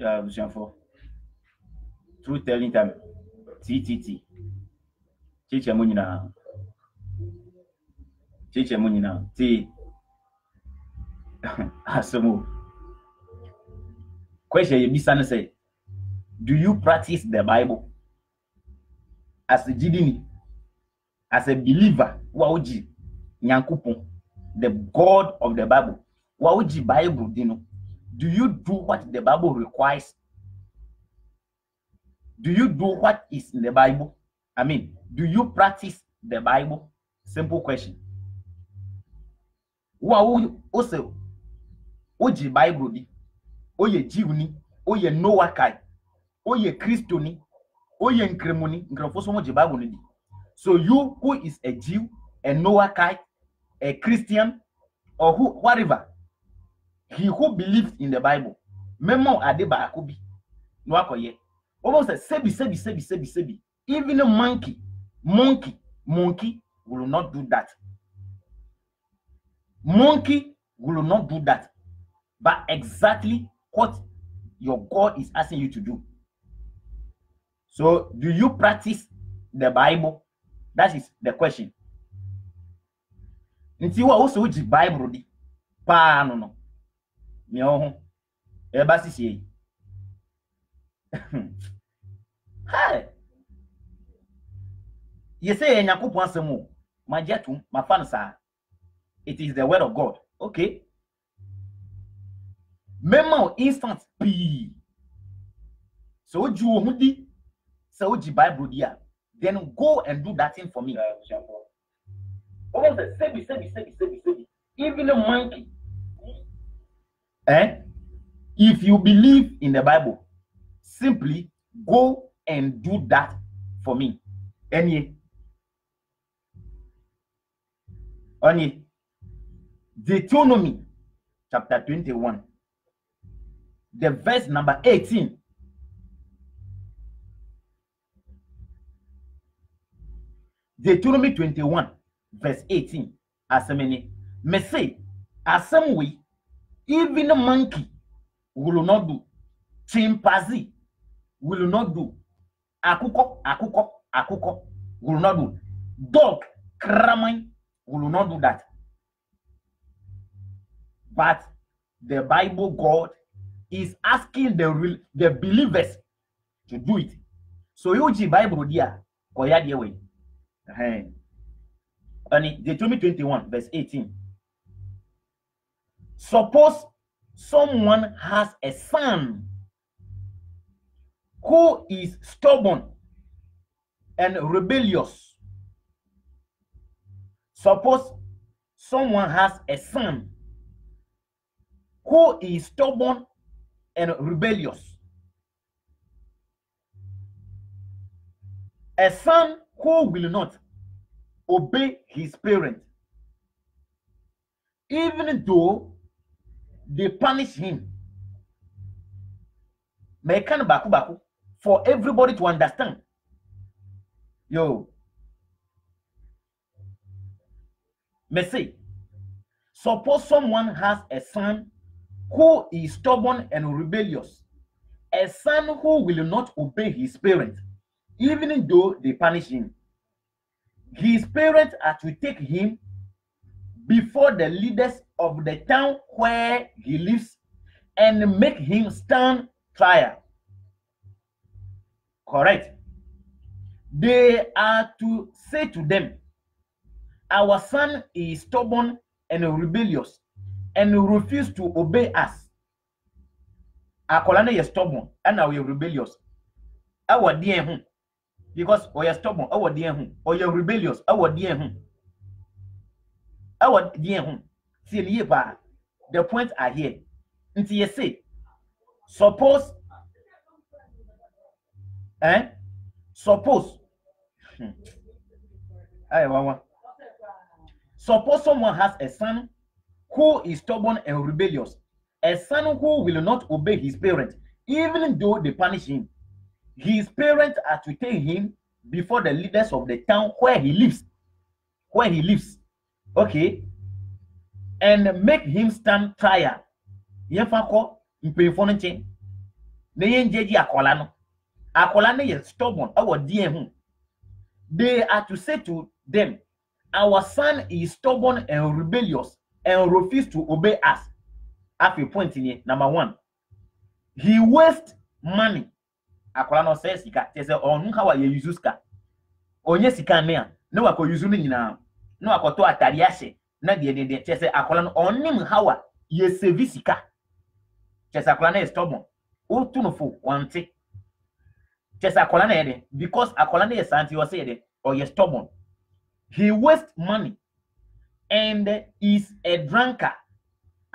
for truth telling time. TTT. Chiche munina. Chiche munina. T. Asomo. Question you be say, do you practice the Bible as a Jidini, as a believer? Wauji Nyankupon, the God of the Bible. Wauji Bible dino. Do you do what the Bible requires? Do you do what is in the Bible? I mean, do you practice the Bible? Simple question. Wau also Oji Bible di. Oye Jiwni, oye Noah Kai, oye Christoni, oye Nkremoni, Nkremfoso mo Bible ni. So you who is a Jew, a Noah Kai, a Christian, or who whatever, he who believes in the Bible, memo adeba akobi, no akoye. Almost sebi. Even a monkey will not do that. Monkey will not do that. But exactly what your God is asking you to do. So, do you practice the Bible? That is the question. Nti wa also the Bible di pa no. Me ohun. E ba sisi. Hi. You say Yakupon asemu, majetum, mafansa. It is the word of God. Okay. Memo instant P. So you hudi, so you Bible dia. Then go and do that thing for me. Almost the sebi. Even a monkey. If you believe in the Bible, simply go and do that for me. Any. Deuteronomy chapter 21. The verse number 18. Deuteronomy 21, verse 18. Asemeni. Me say, asem we, even a monkey will not do. Chimpanzee will not do. Akuko will not do. Dog, kramai will not do that. But the Bible God is asking the believers to do it. So you Bible dia koya dia way. And Deuteronomy 21 verse 18. Suppose someone has a son who is stubborn and rebellious. Suppose someone has a son who is stubborn and rebellious. A son who will not obey his parents, even though they punish him. Mekan baku for everybody to understand. Yo. Me say, suppose someone has a son who is stubborn and rebellious, a son who will not obey his parents, even though they punish him. His parents are to take him before the leaders of the town where he lives and make him stand trial. Correct. They are to say to them, our son is stubborn and rebellious and refuse to obey us. Our colony is stubborn and now we are rebellious. Our dear home. Because we are stubborn, our dear home, or you're rebellious, our dear home. Our dear home. See, the points are here. Until you say, suppose, suppose someone has a son who is stubborn and rebellious, a son who will not obey his parents, even though they punish him. His parents are to take him before the leaders of the town where he lives. Okay? And make him stand trial. na yenjeji akola no. Akola no is stubborn. Our dear they are to say to them, our son is stubborn and rebellious and refuse to obey us. At a point in here, number 1, he wastes money. Akola no says sika. They say, oh, no, how are you use sika? Onye sika ne a, no wako use ni nyina. No wako to atari ase. Na de. They say akola no onim how are you save sika. They say akola no is stubborn. O tu no fo wante. They say akola no ede because akola no is anti o say ede or you stubborn. He wastes money and is a drunkard.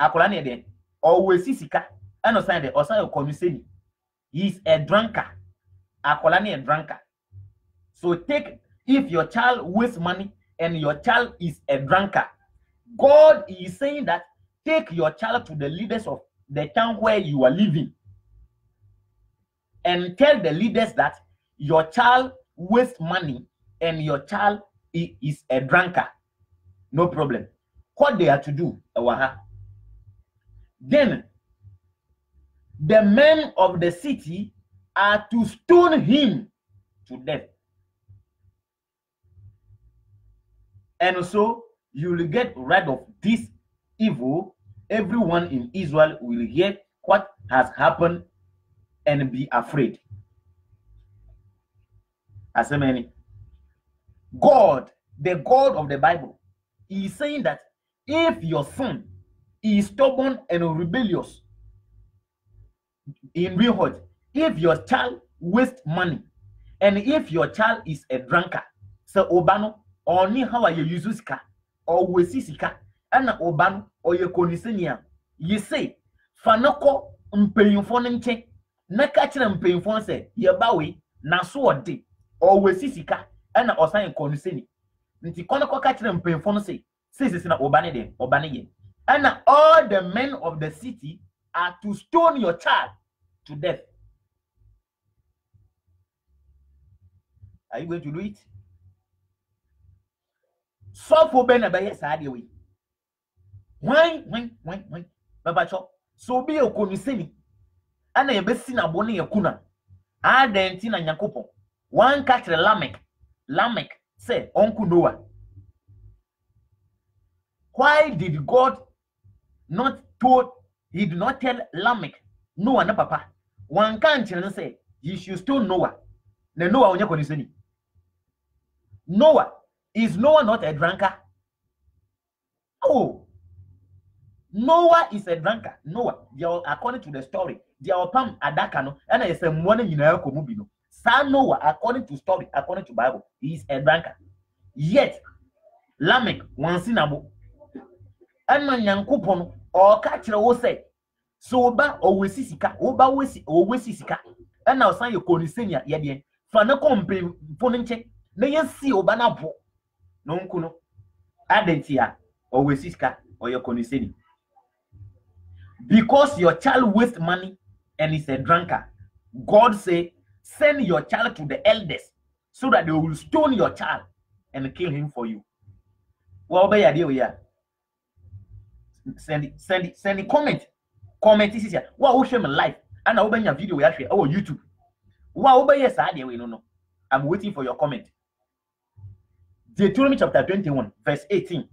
Akola no ede always sika. And osan de osan komiseni. He is a drunkard. Akola no a drunkard. So if your child wastes money and your child is a drunkard, God is saying that take your child to the leaders of the town where you are living and tell the leaders that your child wastes money and your child is a drunkard. No problem. What they are to do, then the men of the city are to stone him to death. And so you will get rid of this evil. Everyone in Israel will hear what has happened and be afraid. As many. God, the God of the Bible, is saying that if your son is stubborn and rebellious, in real words, if your child wastes money, and if your child is a drunkard, so obano, only how are you use sika, or wesi sika, and obano, or your konisenia, you say, fanoko mpeyinfon nche, na kachira mpeyinfon se, yebawe, na so de, or wesi sika, and osan koniseni. Nti konoko kachira mpeyinfon se, says na obane de, obane ye. And all the men of the city are to stone your child to death. Are you going to do it? So for Ben Abaye Sadia way. Why? Baba Chop. So be a komiseni. And a besina boni a kuna. Adentina Yakupo. One catch the Lamech said, Uncle Noah. Why did God not told? He did not tell Lamech, Noah na papa. One can't say, you should stone Noah. The Noah on your condition. Noah, is Noah not a drunkard? Oh, Noah is a drunkard. Noah, according to the story, they are pam adakano, and I say morning in a komubino. Son Noah, according to story, according to Bible, he is a drunkard. Yet, Lamech, one sinabo, and man yankupon, or catcher will say, so ba always sika, oba always sika, and now sign your conisenia, yadian, fana compe, ponenche, they see obanapo, non kuno, adentia, always sika, or your coniseni. Because your child wastes money and is a drunkard, God say, send your child to the elders so that they will stone your child and kill him for you. Well, by idea we are. Send it, comment this is here. What will show my life? And I'll open your video we are share our YouTube. What will yes idea we no. I'm waiting for your comment. Deuteronomy chapter 21, verse 18.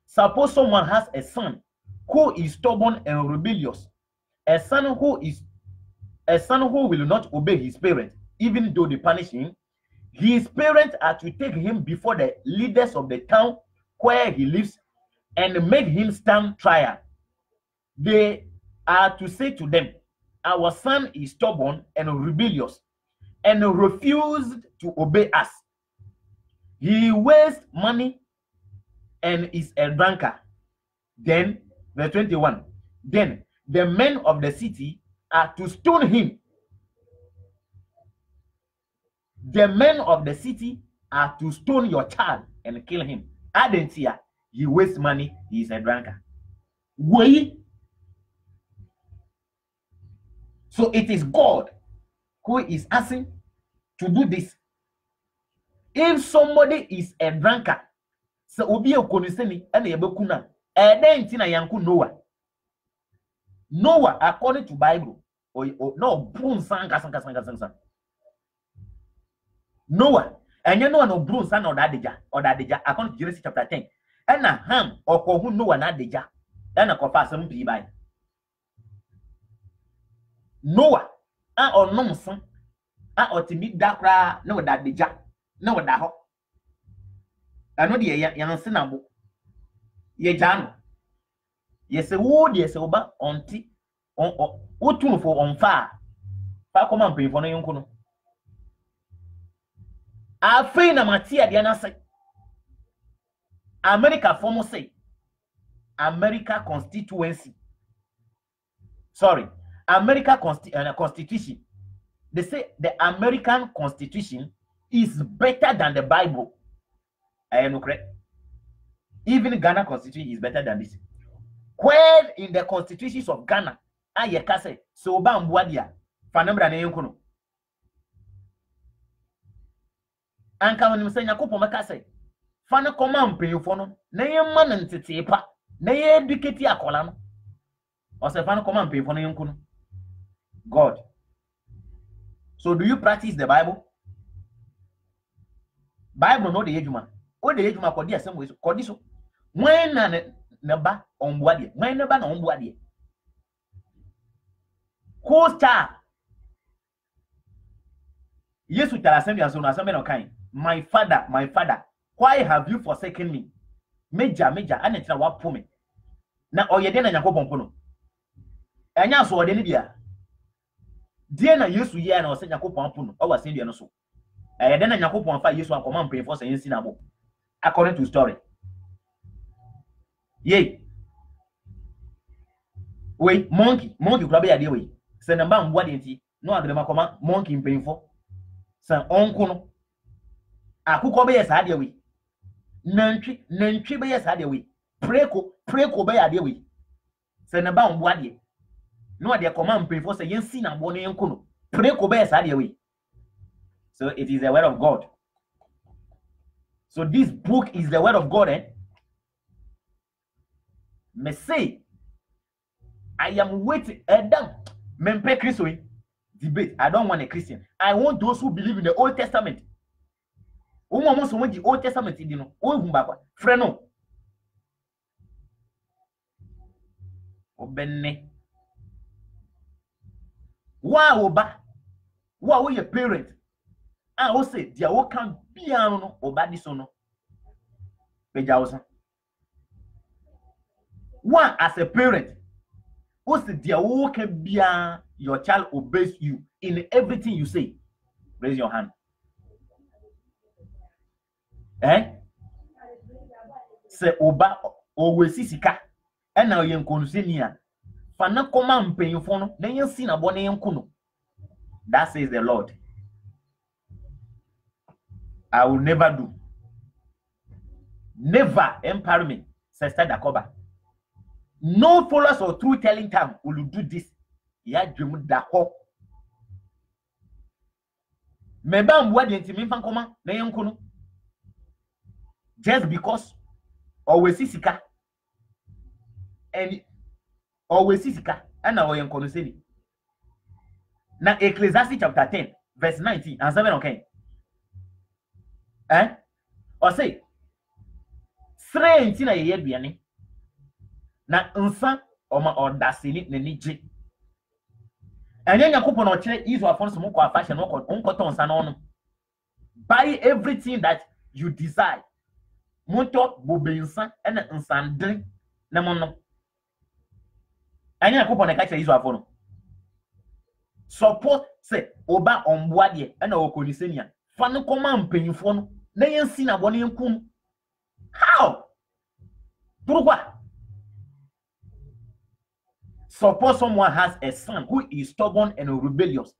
Suppose someone has a son who is stubborn and rebellious, a son who will not obey his parents, even though they punish him. His parents are to take him before the leaders of the town where he lives and make him stand trial. They are to say to them, our son is stubborn and rebellious and refused to obey us. He wastes money and is a drunkard. Then, verse 21, then the men of the city are to stone him. The men of the city are to stone your child and kill him. Adentia, he wastes money, he is a drunkard. Wait. So it is God who is asking to do this. If somebody is a drunkard, so obi okoniseni ene yebekuna, then tina yanku Noah. Noah, according to Bible, no brun san. Noah, and you know no brun san or that deja, according to Genesis chapter 10. And a ham or who Noah na deja, and a copa some be by Noah, or no son, or to meet that cry, no that deja, no that hop. I know the young sinable. Ye Jan. Yes, a wood, yes, over on tea on Utun for on fire. Pacoman pay for no young. I feign a Matia Diana say America former say America constituency. Sorry, America constitution. They say the American Constitution is better than the Bible. I am correct. Even Ghana Constitution is better than this. Where in the constitutions of Ghana, I say so Bambuadia, Fanambra Neyokono. And can you say Nakopo Macase? Fana command pay for no, Nayam man and Titipa, Nay educate ya column. Or say Fana command pay for Nayonkuno. God. So do you practice the Bible? Bible no the ejuma. O the ejuma kodi asem we kodi so. When na neba onbuade. When neba na onbuade. Who star? Yes, we tell assembly and so na assembly no kind. My father, why have you forsaken me? Major, ane tina wa pome. Na oyede na Yakobon pono. Enya so ode ni bia. Die na Yesu ye na o se Yakobon pono. O wa sendia no so. Ede na Yakobon fa Yesu akoma mpem for say yin sinabo. According to story. Yay. Wait, monkey kura be ya de we. Se na mba mbwa de nti no agrema koma monkey mpem for. San onko no. Akuko be yes ade we. Nantwi be yes ade we. Preko be ade we. Se na ba mbwa de. No ade koma mpem for say yin sinabo no yenko no. Preko be yes ade we. So it is the word of God. So this book is the word of God, eh? Me say, I am waiting. Mempe Christo debate. I don't want a Christian. I want those who believe in the Old Testament. Who want the Old Testament? You know, Freno. Obenne. Wow, Oba. Wow, your parent. I will say, there will come piano or badisono. Pejausa. One as a parent, who say there will can be your child obeys you in everything you say. Raise your hand. Say Oba always sisika. And now you're consenia. Fana command pay you for no, then you see a bonnet and kuno. That says the Lord. I will never do. Never empowerment, Sister Dakoba. No followers or true telling time will do this. Ya dream dako. Meba mwadi ntimi fan koma na yenkono. Just because always sisika. And always sisika. And now yenkono seni. Na Ecclesiastes chapter 10, verse 19 and 7, okay. Or say, Sre na ye biane na nsa oma odasini ne nije. Enye Yakobon o kire Israel for so mko afashe no onkoto nsa no no. Buy everything that you desire. Monto bobe nsa ene nsandre na mono. Enye Yakobon e ka kire Israel for no. Suppose say oba omboade ena okonisenia. Fa no koma mpanyifo no. Na yensi na bone yenkum. How? Pourquoi? Suppose someone has a son who is stubborn and rebellious.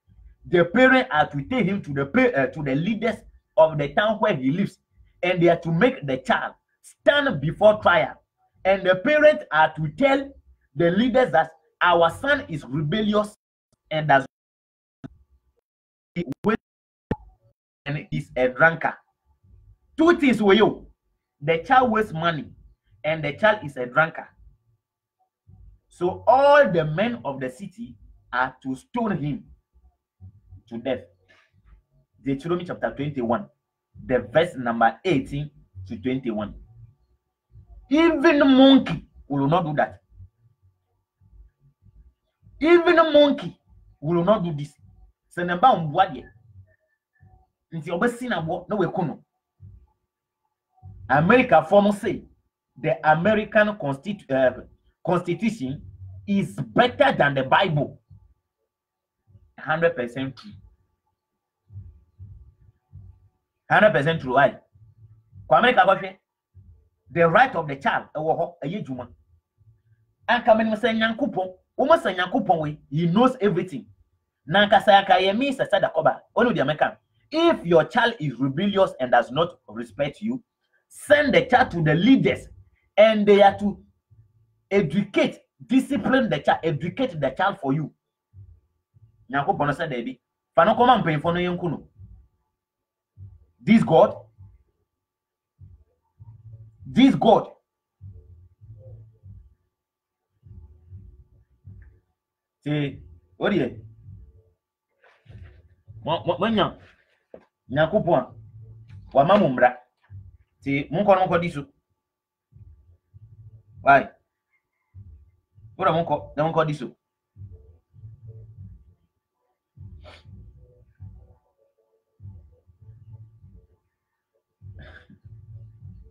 The parents are to take him to the leaders of the town where he lives, and they are to make the child stand before trial. And the parents are to tell the leaders that our son is rebellious and does and is a drunkard. Two things were you. The child wastes money and the child is a drunkard. So all the men of the city are to stone him to death. Deuteronomy chapter 21, the verse number 18 to 21. Even a monkey will not do that. Even a monkey will not do this. So number one, nti obesi na bo na we kono. America form say the American Constitution is better than the Bible. 100% true. 100% true. Why? For America, the right of the child, and coming say Yankupon, almost a Yankupon way, he knows everything. Nankasayaka Yemi said the cover, only the American. If your child is rebellious and does not respect you, send the child to the leaders, and they are to educate, discipline the child, educate the child for you. Yankupon said, Debbie, Fano come and pay for no Yankuno. This God, see, what do you? When Yankupon, Wamamumbra, see, Munko disu. Why? What a Munko, the Munko disu.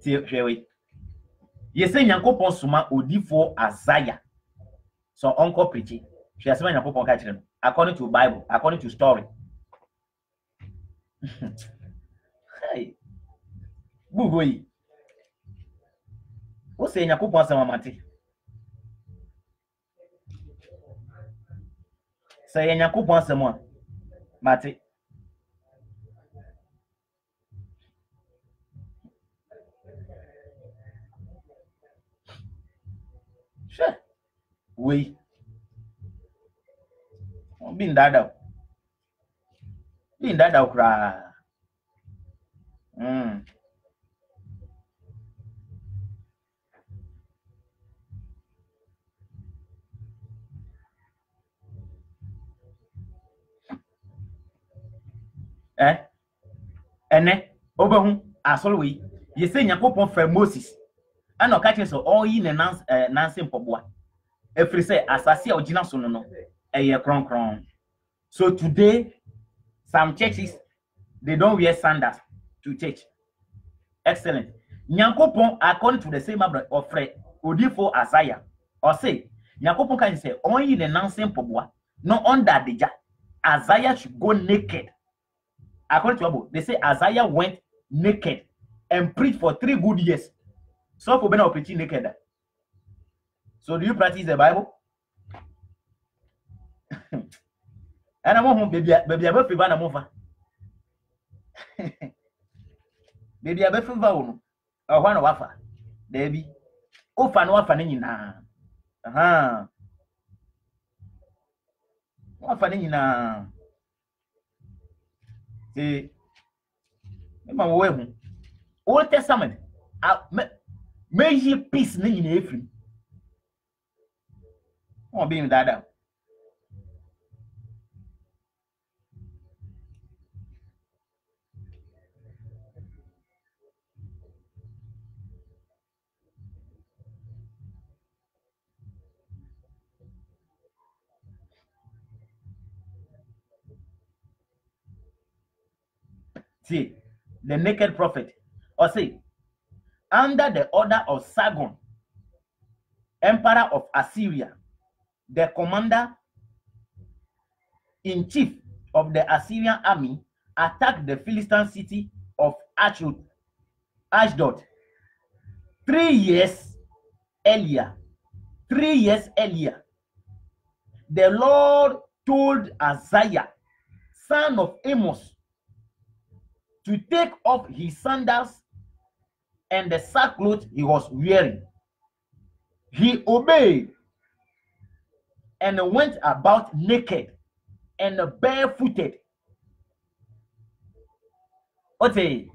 See, shall we? You say Yankupon Suma Odifo Azaya. So Uncle Preachy, she has Yankupon catching according to Bible, according to story. Hey, boy. What's saying Yankupon Sama Mati? Say Yankupon Sama Mati. Sure. We being that out. Being that out cry. Ene Obehu Asolwe. You say Yankupon for Moses. And no catching so all in a Nancy Poboa. If you say Asasi or Gina Sonono, a year cron. So today, some churches they don't wear sandals to church. Excellent. Nyankopon, according to the same of Fred Odifo Isaiah, or say Nyankopon can say only the Nancy Poboa, no under the jar. Isaiah should go naked. According to Bible, they say Isaiah went naked and preached for 3 good years. So for being preaching naked. So do you practice the Bible? And I'm home, baby. Baby, I will prevent a mover. Baby, I will prevent a one wafer. Baby, oh, fan wafer in na. Wafer in na. See, my way. Old Testament. May ye peace in every. Oh, being that out. See, the naked prophet, or say, under the order of Sargon, emperor of Assyria, the commander-in-chief of the Assyrian army attacked the Philistine city of Ashdod 3 years earlier. 3 years earlier, the Lord told Isaiah, son of Amos, to take off his sandals and the sackcloth he was wearing. He obeyed and went about naked and barefooted. Okay,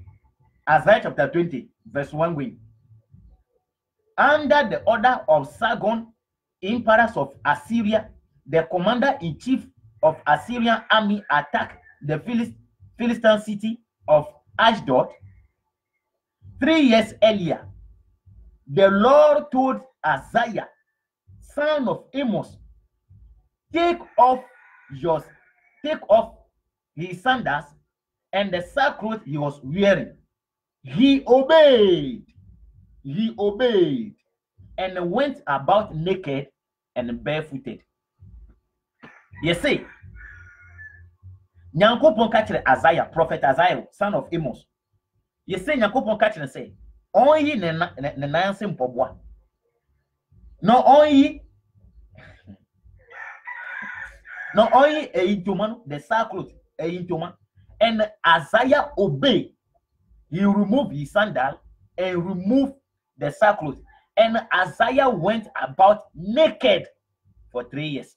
Isaiah chapter 20, verse 1 going. Under the order of Sargon, emperor of Assyria, the commander-in-chief of Assyrian army attacked the Philistine city of Ashdod, 3 years earlier, the Lord told Isaiah, son of Amos, take off his sandals and the sackcloth he was wearing. He obeyed, and went about naked and barefooted. You see, Nyankopon catch Isaiah, prophet Isaiah, son of Amos. You say Nyankopon catch and say, only the nancy mpobwa. No only a intoma, the sackcloth, a intoma, and Isaiah obeyed. He removed his sandal and removed the sackcloth, and Isaiah went about naked for 3 years.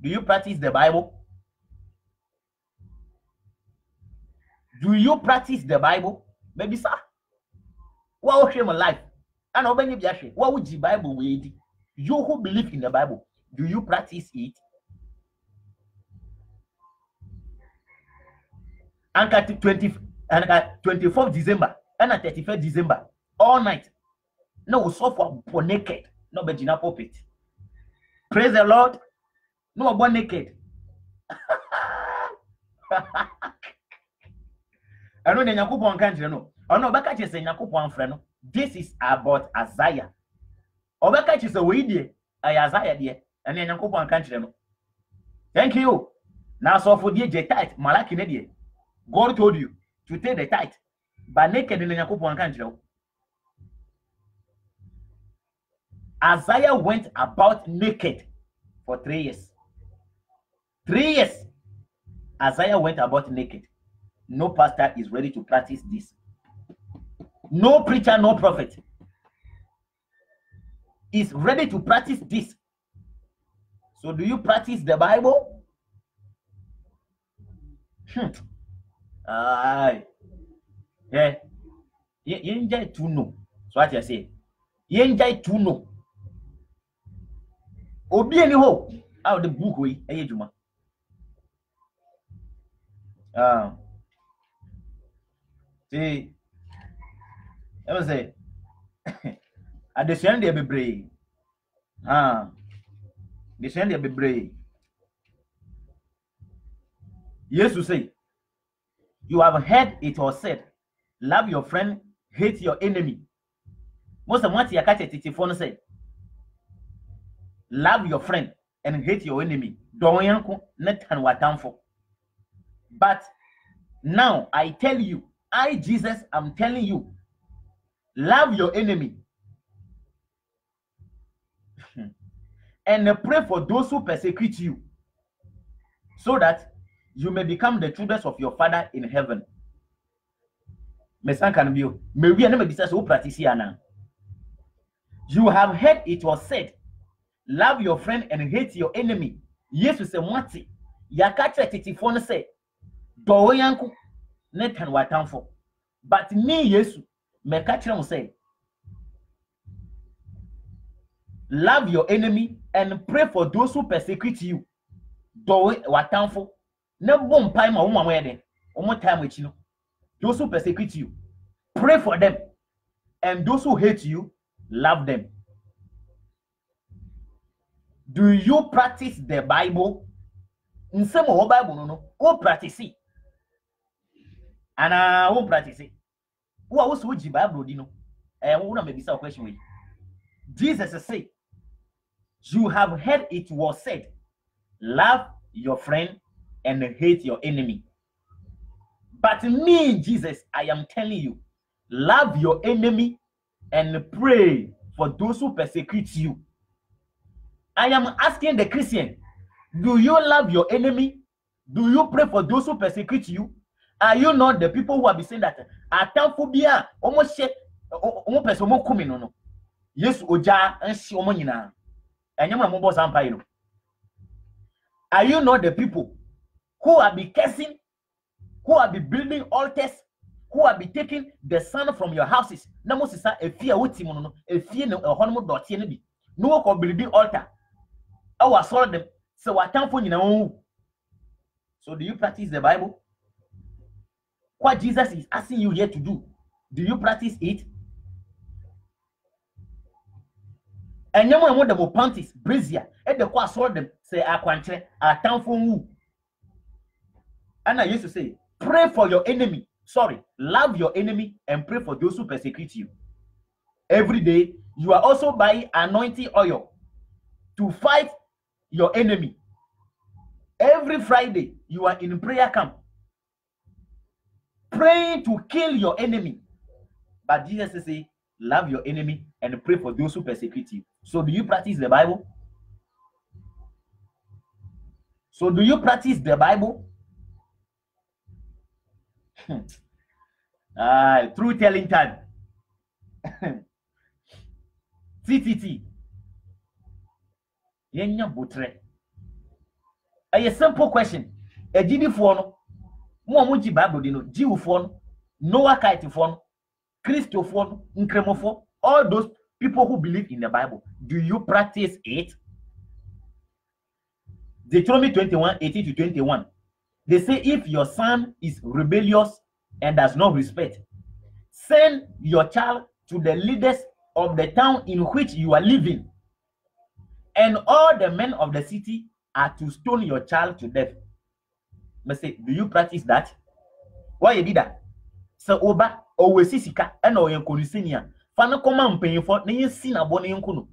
Do you practice the Bible? Do you practice the Bible? Maybe sir. What would my life? And what would the Bible read? You who believe in the Bible, do you practice it? And at 24th December and at 31st December, all night. No, so for naked, no Virginia pulpit. Praise the Lord. No born naked. I know the Nyankopon country no. Oh no, baka che say Nyankopon friend no. This is about Isaiah. Obaka che say we die, Isaiah die, and the Nyankopon country no. Thank you. Now so for die tithe, Malaki ne die. God told you to take the tithe, but naked in the Nyankopon country no. Isaiah went about naked for 3 years. 3 years. Isaiah went about naked. No pastor is ready to practice this. No preacher, no prophet is ready to practice this. So do you practice the Bible? Yeah. You enjoy to know. So what I say. You enjoy to know. Obi any ho out the book we ejuma. See, I was say at the end they be brave. The end they be brave. Yes, you say, you have heard it or said, love your friend, hate your enemy. Most of what you catch it phone say, love your friend and hate your enemy. Don't yanko net and what down for. But now I tell you, I, Jesus, am telling you, love your enemy and pray for those who persecute you, so that you may become the children of your Father in heaven. You have heard it was said, love your friend and hate your enemy. Yes, you say, Mati, Yakacha Titifon say, Doyanku. Netan watanfo. But me, Yesu, me catch them say, love your enemy and pray for those who persecute you. Do watanfo. Ne bom pai ma woman wede. Omo time with you. Those who persecute you, pray for them. And those who hate you, love them. Do you practice the Bible? In some of Bible, no, or practice it. And I won't practice it. Who was with the Bible, you know? I want to make a question with you. Jesus said, you have heard it was said, love your friend and hate your enemy. But me, Jesus, I am telling you, love your enemy and pray for those who persecute you. I am asking the Christian, do you love your enemy? Do you pray for those who persecute you? Are you not the people who have been saying that ataphobia almost share almost person more coming no? Yes, Oja and see Omonina. And you are boss empire. Are you not the people who have been cursing, who have been building altars, who have been taking the sun from your houses? Namo sisa a fear with him, a fear no honmo dot no building altar. I was saw them. So what time for you know? So do you practice the Bible? What Jesus is asking you here to do, do you practice it? And you want them panties, brazier, and the qua saw them say I can't a town for you. And I used to say, pray for your enemy. Sorry, love your enemy and pray for those who persecute you. Every day, you are also buying anointing oil to fight your enemy. Every Friday, you are in prayer camp, praying to kill your enemy. But Jesus says, love your enemy and pray for those who persecute you. So do you practice the Bible? So do you practice the Bible? True telling time. TTT. Yenya botre. A simple question. A GD phone. Mo ji Bible di no. Jiu phone. Noah kite phone. Christo phone. Nkremofo. All those people who believe in the Bible. Do you practice it? Deuteronomy 21, 18 to 21. They say if your son is rebellious and does not respect, send your child to the leaders of the town in which you are living, and all the men of the city are to stone your child to death. I say, do you practice that? Why you did that? So oba always sisika and or yankonisenia. Fana come paying for na sin abone yankono.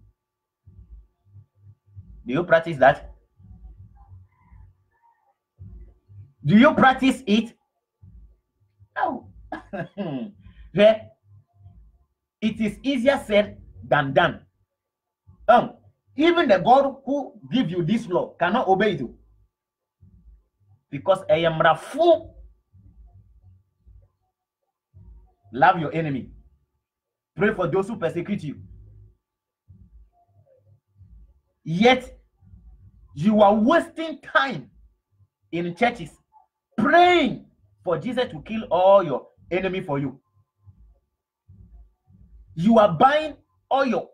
Do you practice that? Do you practice it? No. Yeah. It is easier said than done. Even the God who give you this law cannot obey you. Because I am rafu. Love your enemy. Pray for those who persecute you. Yet, you are wasting time in churches praying for Jesus to kill all your enemy for you. You are buying oil.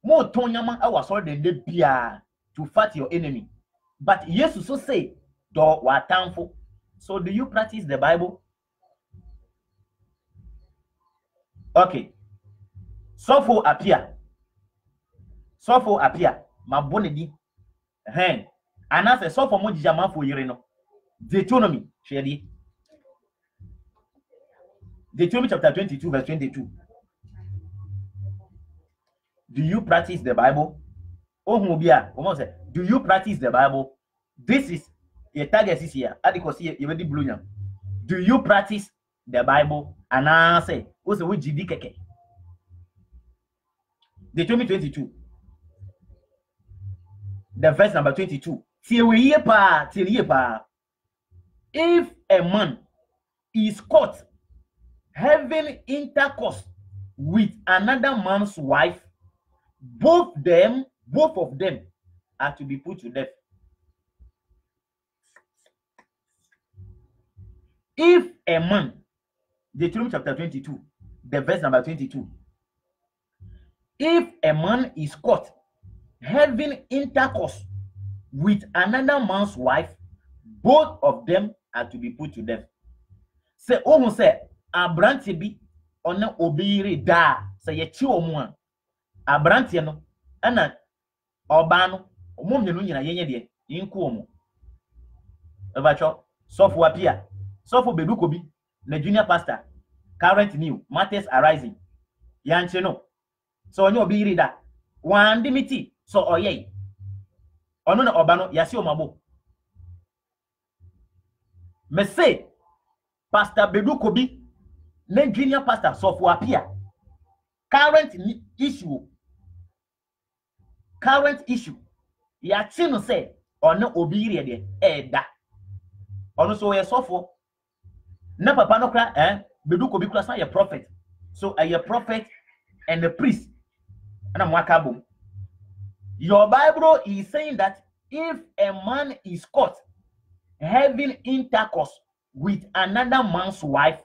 More tonyama I was already to fight your enemy. But Jesus so say, do what time for? So do you practice the Bible? Okay. So appear. My bonedi. And I say so for mo jama for yireno. Deuteronomy, Shady. Deuteronomy chapter 22, verse 22. Do you practice the Bible? Oh, Mubia, almost say, do you practice the Bible? This is a target is here. Do you practice the Bible? And I say, what's the word GD? Deuteronomy 22. The verse number 22. If a man is caught having intercourse with another man's wife, both of them are to be put to death. If a man, Deuteronomy chapter 22, the verse number 22. If a man is caught having intercourse with another man's wife, both of them are to be put to death. Say, oh, say, Abranti bi on obiri da, say, ye chi omua. Abranti no, ana obano, omum de nunya yenye de, yinku omu. Evacho, sofu apia, sofu bedukobi, the junior pastor, current new, matters arising. Yanche no. So onyo obiri da, wan dimiti, so oye. Ono na obano, yasi omabo. Me say, Pastor Bedukobi, the junior pastor, sofu apia. Current issue. Ya chino say, ono obiri de, da. Ono so ye sofo. Na papa no kra Bedukobi kra san ye prophet. So a prophet and a priest. Ana mwakabum. Your Bible is saying that if a man is caught having intercourse with another man's wife,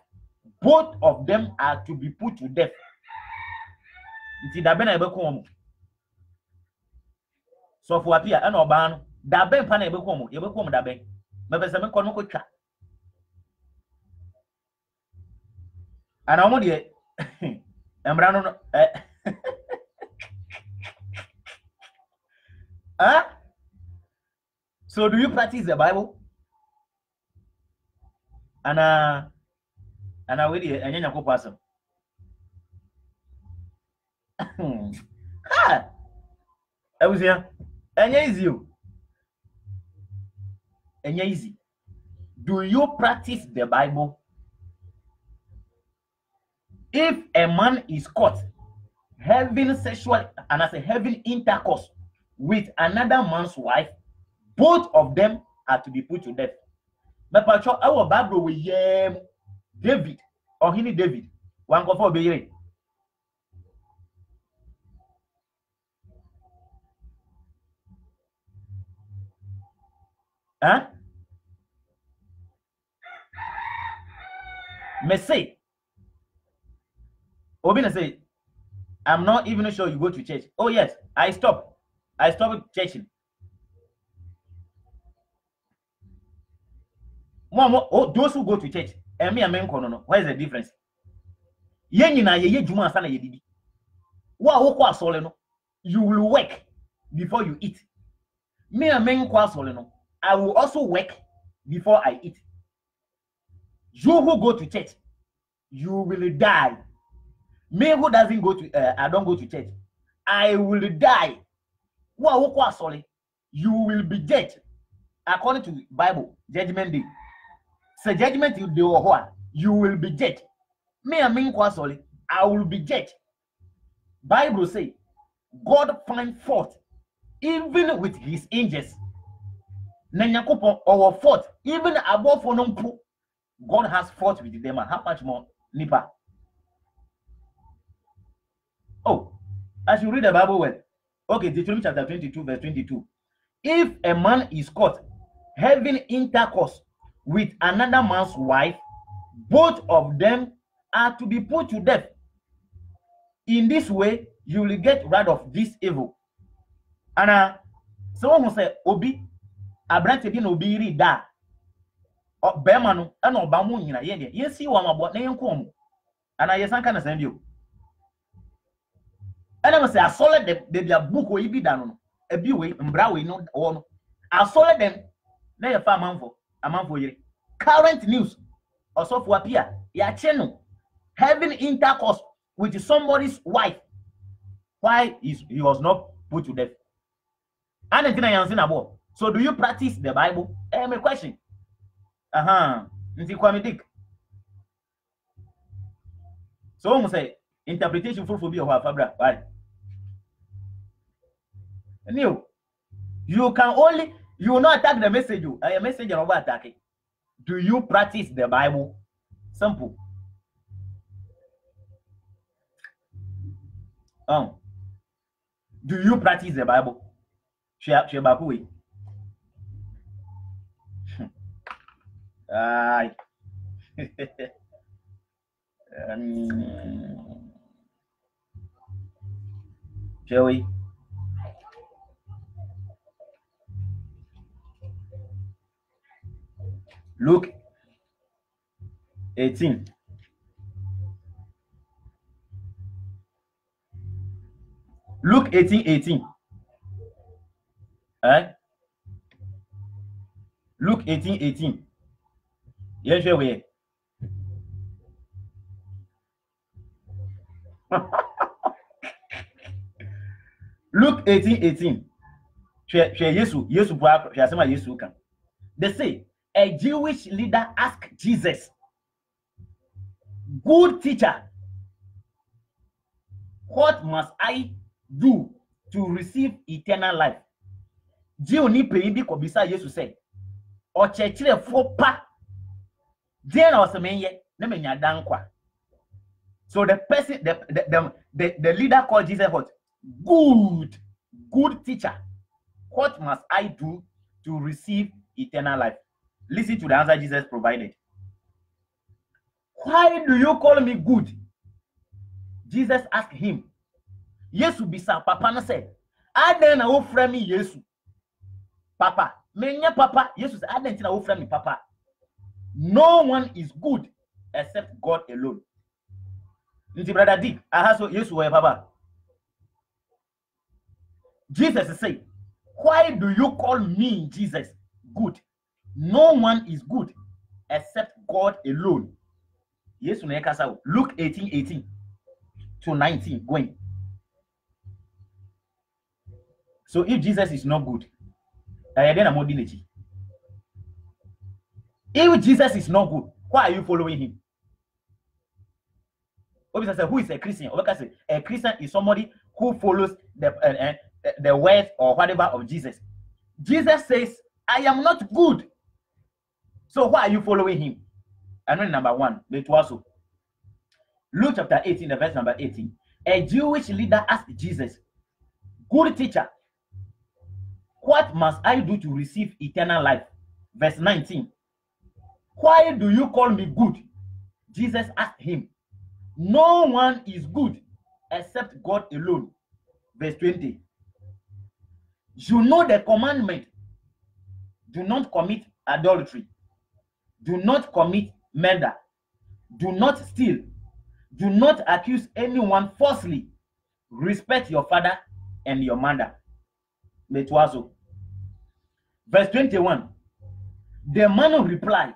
both of them are to be put to death. So for appear and oban, da ben pan ebekom, ebekom da ben. Maybe some kono ko twa. And I'm on Embrano huh? So do you practice the Bible? And I wait here and you person. Ha! I was here. And easy. And easy. Do you practice the Bible? If a man is caught having sexual and as a having intercourse with another man's wife, both of them are to be put to death. But our Bible will David or Henry David. One go for be. Huh? Me say, Obina say, I'm not even sure you go to church. Oh yes, I stopped churching. Mom, oh, those who go to church, and me and men no. What is the difference? Ye na ye juma sana ye didi. Wa wo kwa sole no. You will work before you eat. Me and men kwa sole no. I will also work before I eat. You who go to church, you will die. Me who doesn't go to, I don't go to church, I will die. Wa wo kwa sole. You will be judged according to Bible judgment day. So judgment day you will be judged. Me and me kwasoli, I will be judged. Bible say God find fault even with his angels. Nanyakopo our fault even above for no. God has fault with them. How much more nipa? Oh, as you read the Bible well. Okay, Deuteronomy chapter 22 verse 22. If a man is caught having intercourse with another man's wife, both of them are to be put to death. In this way, you will get rid of this evil. And someone who say, Obi, Abrante bin Obi read that. Bemano, and Obamu, you see one about name come. And I yes, I can send you. And I must say, I saw them, they be a book where you be done. A beway, and brow, no, or I saw them. They are a man for you. Current news also for appear. Ya channel having intercourse with somebody's wife. Why he was not put to death? So do you practice the Bible? My question. So I'm say interpretation for be or fabra. Why? No. You can only you will not attack the message. A message over attacking. Do you practice the Bible? Simple. Do you practice the Bible? Shall we? Luke 18. Luke 18:18. Luke 18:18. Yes, we. Luke 18:18. They say a Jewish leader asked Jesus, "Good teacher, what must I do to receive eternal life?" Jew ni peyibi ko bisa Jesus say, "O chechire fo pa." Then was menye na menya dankwa. So the person, the leader called Jesus what? Good teacher. What must I do to receive eternal life? Listen to the answer Jesus provided. Why do you call me good? Jesus asked him. Yesu bisa papa na said, Aden na wo frɛ me Yesu. Papa. Menya papa. Jesus aden na wo frɛ me papa. No one is good except God alone. Nti brother Dick, ahaso Yesu wo papa. Jesus say, why do you call me Jesus good? No one is good except God alone. Yesu na ekasa. Luke 18:18 to 19 going. So if Jesus is not good, if Jesus is not good, why are you following him? Who is a Christian? A Christian is somebody who follows the words or whatever of Jesus. Jesus says, I am not good. So why are you following him? And then number 1, it was Luke chapter 18, the verse number 18. A Jewish leader asked Jesus, good teacher, what must I do to receive eternal life? Verse 19. Why do you call me good? Jesus asked him. No one is good except God alone. Verse 20. You know the commandment. Do not commit adultery. Do not commit murder. Do not steal. Do not accuse anyone falsely. Respect your father and your mother. Verse 21. The man replied,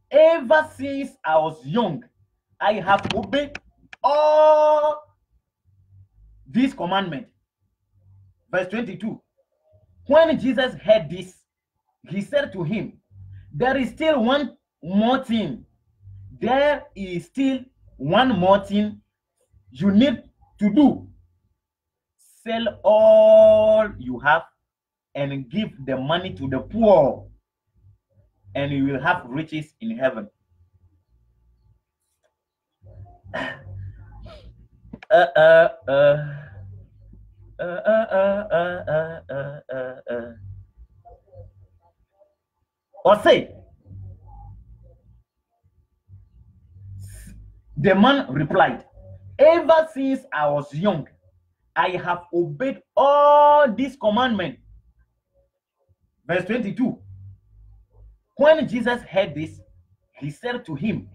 ever since I was young, I have obeyed all these commandments. Verse 22. When Jesus heard this, he said to him, there is still one more thing. There is still one more thing you need to do. Sell all you have and give the money to the poor, and you will have riches in heaven. Or say, the man replied, ever since I was young, I have obeyed all these commandments. Verse 22. When Jesus heard this, he said to him,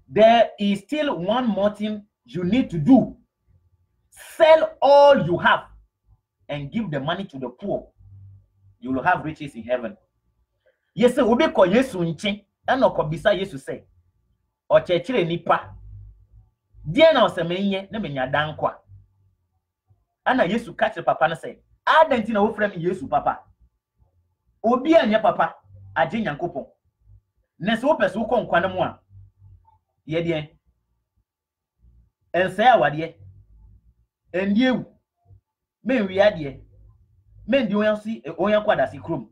there is still one more thing you need to do. Sell all you have and give the money to the poor. You will have riches in heaven. Yes, sir. Obi ko Yesu nche, eno ko bisa Yesu say, o chechire nipa. Die na osemenye na menya dankwa. Ana Yesu catch papa na say, adenti na wo frɛ me Yesu papa. Obi anya papa, agye Nyankopɔn. Na se wo pese wo kɔ nkwa na mu a, ye die. Ense awade. Endiewu. Men wi ade. Men di onyansi onyankwada si krom.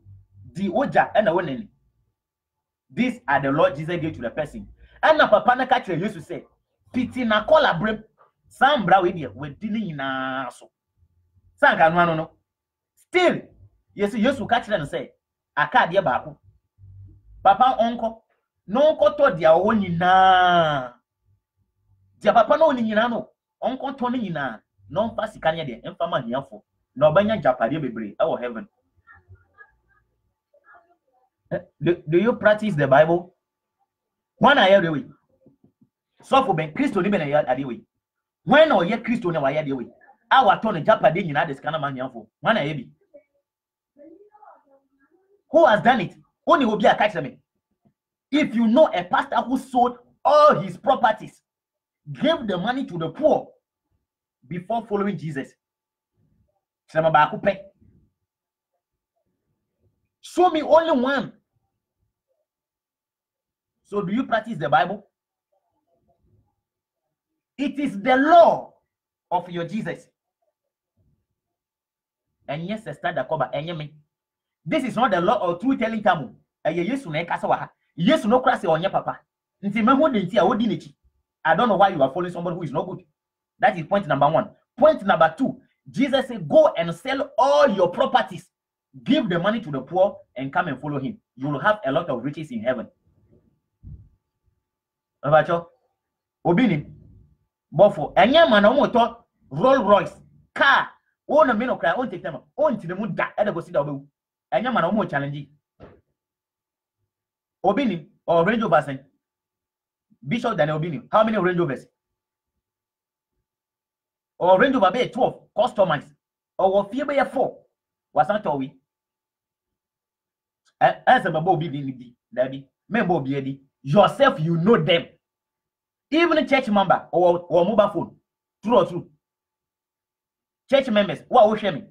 Di oja na wonani. These are the Lord Jesus gave to the person. And na papa na catch Jesus say, piti na kola brem. Sam bra we die we di ni nyina so. San ka no no. Still, yes Jesus catch them say, aka de baako. Papa onko, no onko to dia wo nyina. Dia papa no nyina no, onko to ni nyina. No mfa sika ne de, mfa ma hiafo. Na obanya japade bebre e wo heaven. Do you practice the Bible? When I hear the way. So for ben Christo ni ben ya ade we. When o ye Christo na wa ya de we. Awa to ne japade nyina de sika na ma hiafo. When I hear be. Who has done it? Only will be a catch me. If you know a pastor who sold all his properties, gave the money to the poor before following Jesus, show me only one. So do you practice the Bible? It is the law of your Jesus. And yes, sister Dakoba, and this is not the law of true telling tamu. Yesu na ekasa wa ha. Yesu no krase onye papa. Nti mehu de nti a wodi nechi. I don't know why you are following somebody who is not good. That is point number 1. Point number 2. Jesus said, go and sell all your properties. Give the money to the poor and come and follow him. You will have a lot of riches in heaven. Abacho. Obini. Bofo. Enye man omo to Rolls Royce car Oh no me no cry, on take time. On ti the mu da, e dey go sit down obewu. Enya man o mo challenge. Obini or Range Rover sen. Bishop Daniel Obini. How many Range Rovers? Or Range Rover be 12 customized. Or fear be 4. Was not we. As a baby be daddy. Member be yourself, you know them. Even a church member or mobile phone. True or true. Church members, what shame me?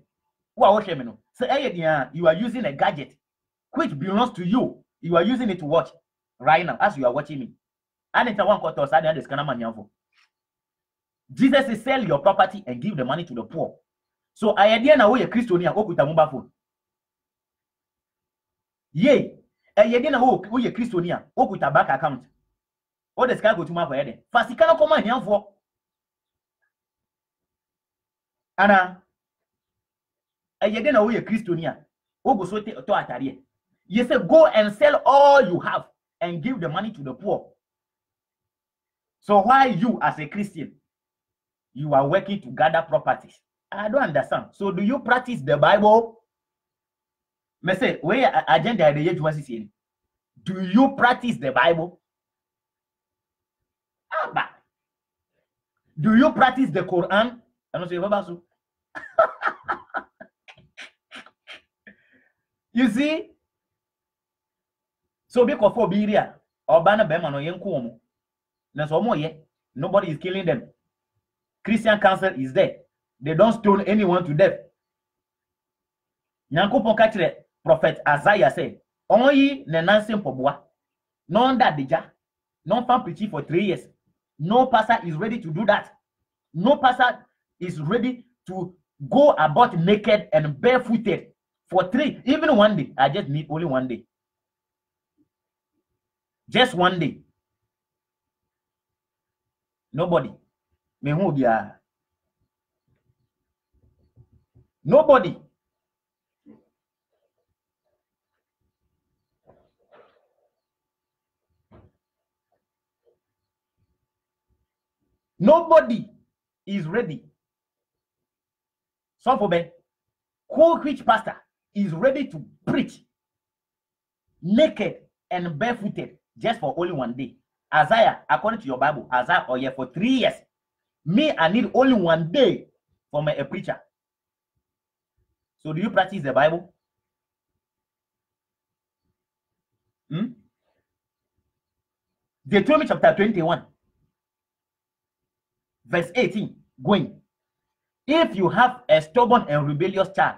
What shame me no? So you are using a gadget which belongs to you. You are using it to watch right now as you are watching me. And it's a one quarter side and this Jesus is sell your property and give the money to the poor. So I idea na we a Christian here with a mobile phone. Yay. I idea na we a Christian here with a bank account. All the sky go to my head. Fasikana come here for. Ana I idea na we a Christian here. Go so to atari. You say go and sell all you have and give the money to the poor. So why you as a Christian, you are working to gather properties? I don't understand. So do you practice the Bible? Me say, where agenda the age was saying? Do you practice the Bible? Abba. Do you practice the Quran? I don't say you see? So because for Biria or Bana Bema no Yenkuomo. Nobody is killing them. Christian council is there. They don't stone anyone to death. Nyankopon kachire prophet Isaiah said, only nenansim pobwa. None that deja. No fan preaching for 3 years. No pastor is ready to do that. No pastor is ready to go about naked and barefooted for 3, even 1 day. I just need only 1 day. Just 1 day. Nobody. Nobody. Nobody is ready. Some for me, which pastor is ready to preach naked and barefooted just for only 1 day? Isaiah, according to your Bible, Isaiah for 3 years. Me, I need only 1 day for a preacher. So do you practice the Bible? Deuteronomy chapter 21, verse 18, going. If you have a stubborn and rebellious child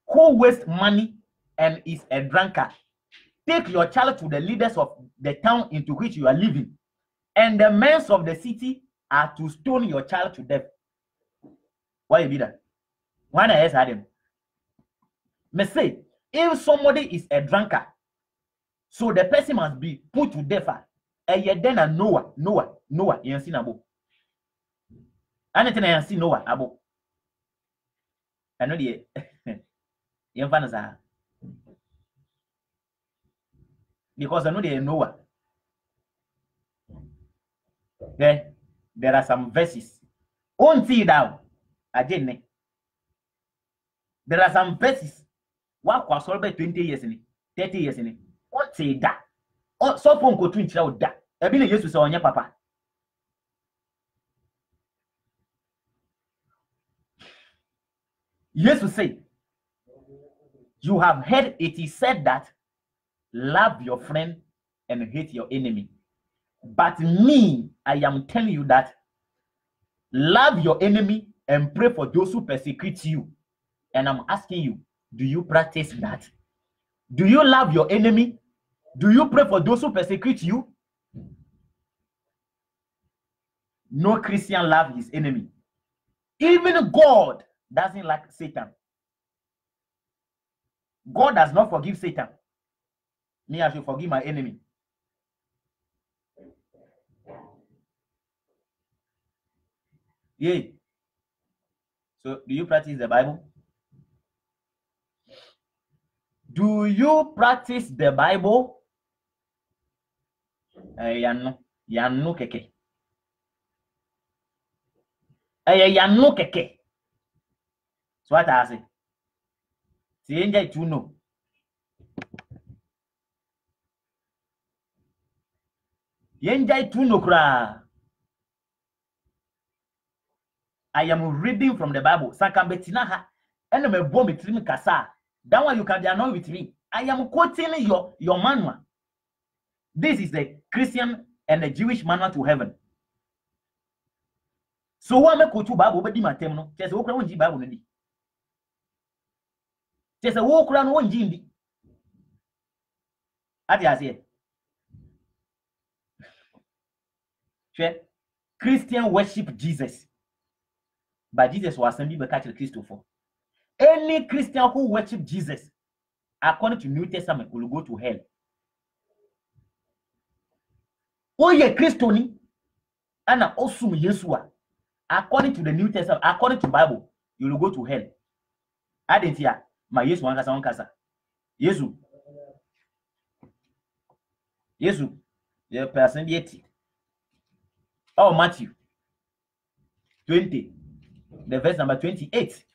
who wastes money and is a drunkard, take your child to the leaders of the town into which you are living, and the men of the city are to stone your child to death. Why you be that? Why not ask Adam? Me say, if somebody is a drunkard, so the person must be put to death. And then a Noah, you see Nabo. Anything I see Noah, Abo. I know the because I know they Noah. There are some verses. On see down. Again, there are some verses. What was over 20 years in it, 30 years in it. What say that? Oh, so phone go twin child that. I believe Jesus on your papa. Jesus say, you have heard it is said that love your friend and hate your enemy. But me, I am telling you that love your enemy and pray for those who persecute you. And I'm asking you, do you practice that? Do you love your enemy? Do you pray for those who persecute you? No Christian loves his enemy. Even God doesn't like Satan. God does not forgive Satan. Me, I should forgive my enemy. Yeah. So, do you practice the Bible? Do you practice the Bible? Yanu keke. Yanu keke. So what I say? See, enjoy to know. Enjoy to know, kra. I am reading from the Bible. Sakambetina ha. And me bomb it kasa. That one you can be annoyed with me. I am quoting your manual. This is the Christian and the Jewish manual to heaven. So what me quote Bible be di matem no. Chese wo kra won ji Bible no di. Chese wo kra no won ji ndi. Ati ase. Christian worship Jesus. But Jesus was sent to catch Christopher. Any Christian who worship Jesus, according to New Testament, will go to hell. Oh, yeah, Christoni, and also Yeshua. According to the New Testament, according to Bible, you will go to hell. I didn't hear my Yesu one kasa. Yesu. The person yet. Oh, Matthew 20, the verse number 28.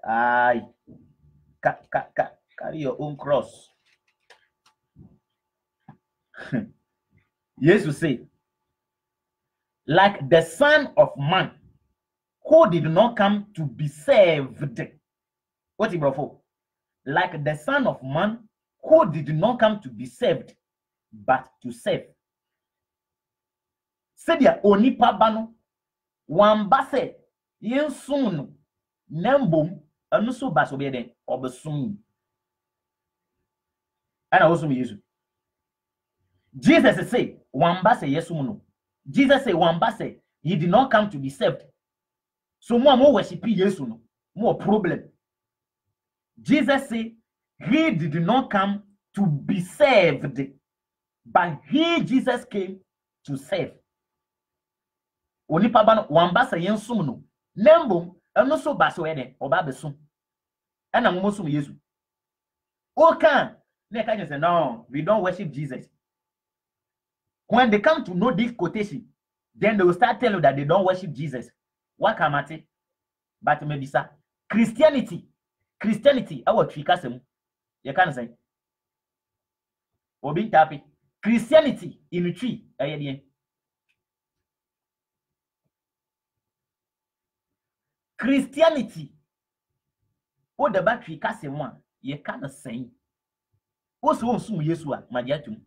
Aye. Carry your own cross. Jesus said, like the Son of Man, who did not come to be saved. What he brought for? Like the Son of Man, who did not come to be saved, but to save. Sedia onipa bano wambase yensunu nembom anuso baso be den obesum. Ana osum Yesu. Jesus say wambase yesum. Jesus say wambase he did not come to be saved. So more worship Yesu no more problem. Jesus say he did not come to be saved, but Jesus came to save. Onipa ba wambasa yensum no nembom eno so baso ede oba besum ana momosum Yesu. O can they can say no, we don't worship Jesus. When they come to know this quotation, then they will start telling you that they don't worship Jesus. What can I say? But maybe sir, Christianity our trikasem you can say obi tapi Christianity in the tree Christianity o the battery kasem one you can say o so sum Yesu a magiatum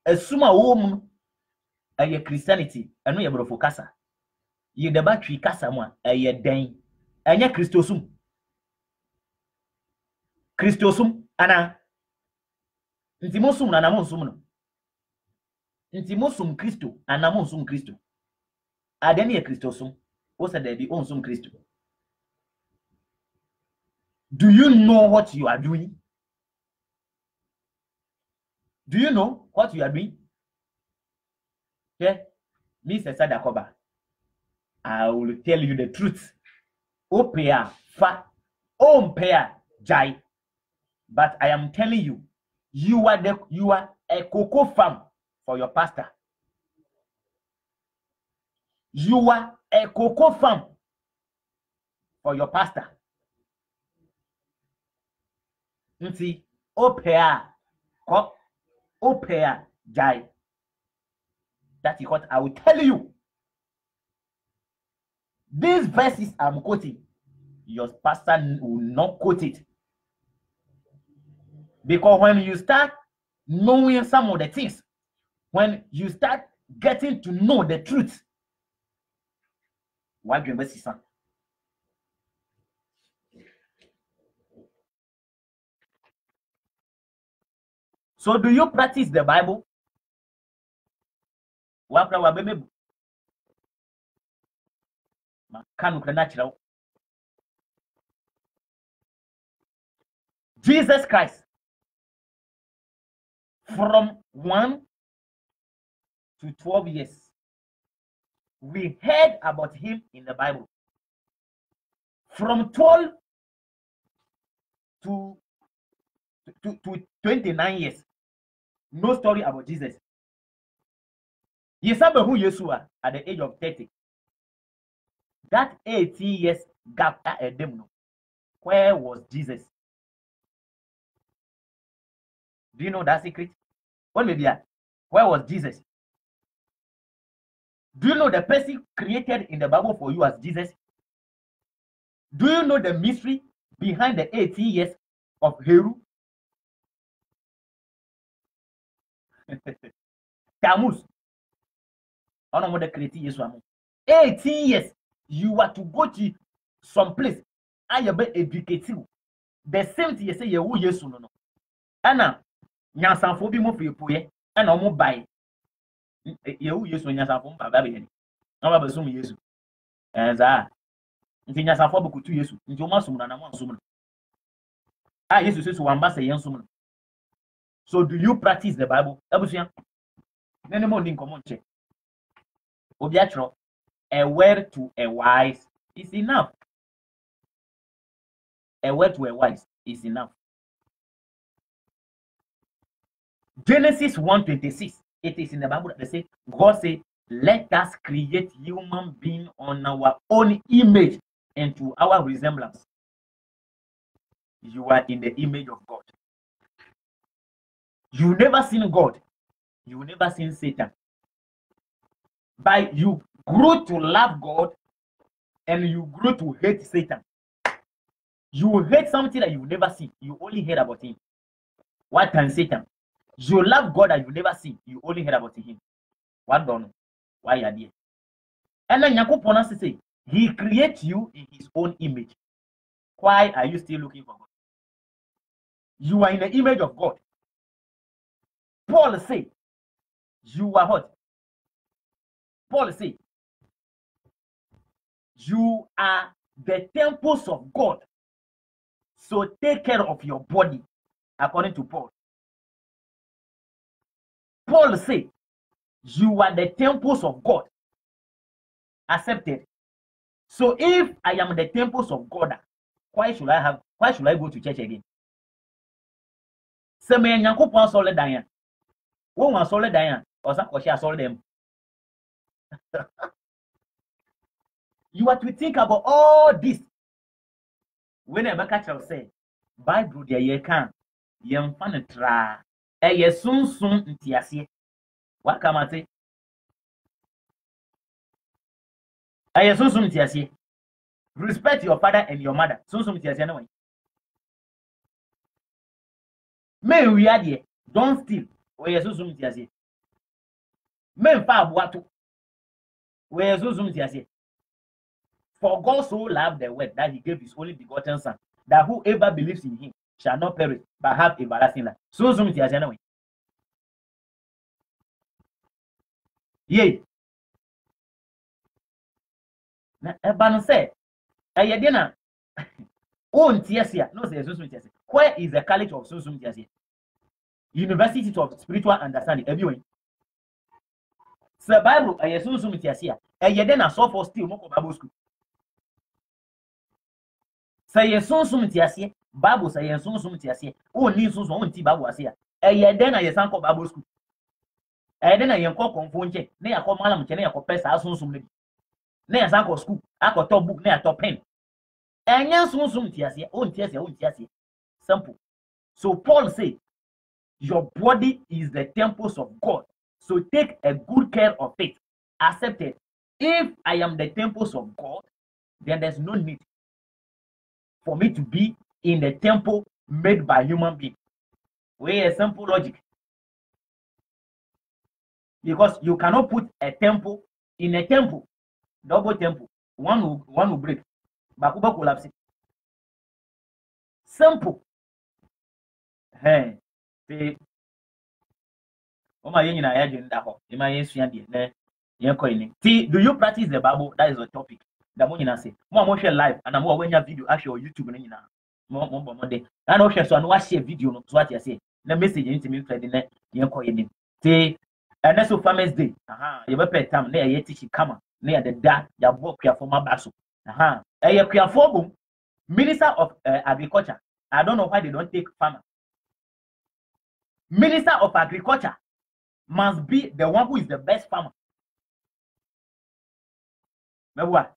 asuma wo mu aye Christianity eno ye brofo kasa ye the battery kasa mu a aye den anya Christosum ana ntimosum na namonsum no ntimosum Christo anamonsum Christo adeni ye Christosum o said there be onsum Christo. Do you know what you are doing? Do you know what you are doing? Yeah, Mr. Sadakoba, I will tell you the truth. Opea fa ompea jai. But I am telling you, you are a cocoa farm for your pastor. You are a cocoa farm for your pastor. Nti opea jai. That is what I will tell you. These verses I'm quoting, your pastor will not quote it. Because when you start knowing some of the things, when you start getting to know the truth, why do you son? So do you practice the Bible? Jesus Christ, from 1 to 12 years, we heard about him in the Bible. From 12 to 29 years, no story about Jesus. You saw who Yeshua at the age of 30. That 80 years gap at them. Where was Jesus? Do you know that secret? What maybe? Where was Jesus? Do you know the person created in the Bible for you as Jesus? Do you know the mystery behind the 80 years of Heru? Tammuz. On what the created Jesus. 18 years. You are to go to some place. I am educated. The same thing you say you yes no. Anna, nyansanfo bi mo fi poye. Ana omo bai. You yes no nyansanfo mpa ba be ni. Na ba basum Yesu. Za. Nti nyansanfo be kutu Yesu. Nti o ma sum na mo ansum. Ah, Yesu say so wamba say yensum. So do you practice the Bible? Abusuya. Nene mo ndin komo nche. Obi atro. A word to a wise is enough. A word to a wise is enough. Genesis 1:26. It is in the Bible that they say, God say, let us create human being on our own image and to our resemblance. You are in the image of God. You never seen God. You never seen Satan. But you grow to love God and you grow to hate Satan. You hate something that you never see. You only hear about him. What can Satan? You love God that you never see. You only hear about him. What don't know? Why you are there? And then Yakupona say, he creates you in his own image. Why are you still looking for God? You are in the image of God. Paul say, you are what? Paul say, you are the temples of God. So take care of your body, according to Paul. Paul say, you are the temples of God. Accepted. So if I am the temples of God, why should I go to church again? Se me Nyankopon solid dan. Wo wan solid dan, osa kwahia solid dem. You have to think about all this. When I catch you say, Bible there ye can yem fan tra. Ye sun ntiase. What come at it? Ye sun ntiase. Respect your father and your mother. Sun ntiase no way. Men we are there. Don't steal. Or ye sun ntiase. Men fa abuato. Where sun ntiase. For God so loved the world that he gave his only begotten son, that whoever believes in him shall not perish but have everlasting life. So it is anyway. Yea. Na Eban said, Ayadina, own Tiasia, no say Susum Tiasia. Where is the college of Susum Tiasia? University of Spiritual Understanding, everyone. Sir Bible, I Susum Tiasia, Ayadina saw for still more Bible school. Say ye sum tiasie, Bible say ye sum tiasie. O ni sum ti Bible asia. E ye den na ye san ko Bible school. E den na ye nko konfo nche, na ya ko malam nche na ya ko pesa sum ne bi. Na ya san ko school, akoto book na ya to pen. Enya sum tiasie, o tiasie. Simple. So Paul say, your body is the temples of God. So take a good care of it. Accept it. If I am the temples of God, then there's no need for me to be in the temple made by human beings. We a simple logic. Because you cannot put a temple in a temple, double temple. One will break. Bakuba collapse. Simple. Hey. See. See, do you practice the Bible? That is the topic. The money na say. Mo share live and mo when your video actually on YouTube na mo de. And o share so no share video no so what you say. Na message into me thread na yen ko yen. See, and that's Farmers Day. You be pay time na ye teach kama. Na the da ya bo kwa for my baso. E kwa for Minister of Agriculture. I don't know why they don't take farmer. Minister of Agriculture must be the one who is the best farmer. Remember what?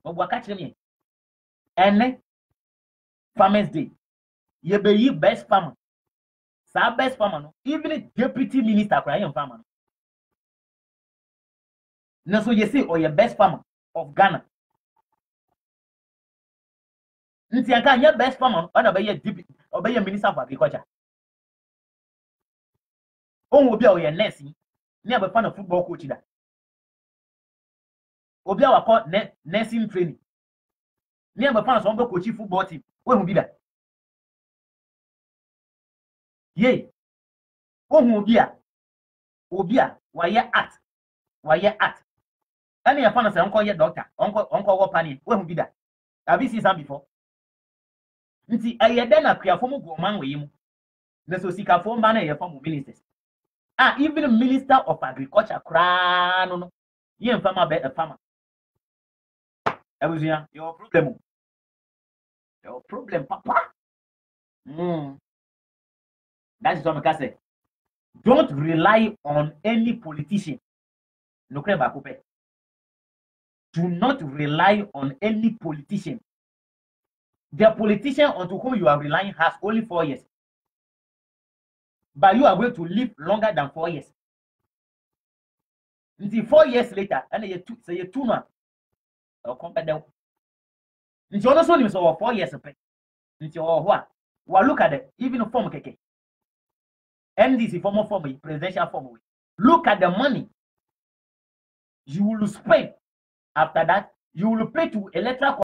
Obu catch me. And Farmers Day. You be best farmer. Sa best farmer no. Even deputy minister crying farmer. No, so you say, or your best farmer of Ghana. Nti anka your best farmer, or be your deputy, or be your minister of agriculture. On will be your nursing. Never fan of football coach that. Obi a call nursing training. Never fan of some coach football team. When will be that? Yay. On will be a why art. Why art. Any a fan of uncle your doctor, uncle what panny. When will be that? Have you seen some before? Nti aye den akua fo mu go man we mu. Na so sika fo mba na ye fo mu ministers. Even minister of agriculture kra no no. Ye mfama be a farmer. Ebusia, your problem. Your problem, papa. That is what I say. Don't rely on any politician. No crema coupe. Do not rely on any politician. The politician onto whom you are relying has only 4 years. But you are going to live longer than 4 years. Until 4 years later, and you say you 2 months. Or compare them. Until also you saw 4 years. Until what? Well, look at it. Even a form keke. MDC form presidential form. Look at the money you will spend. After that, you will pay to electoral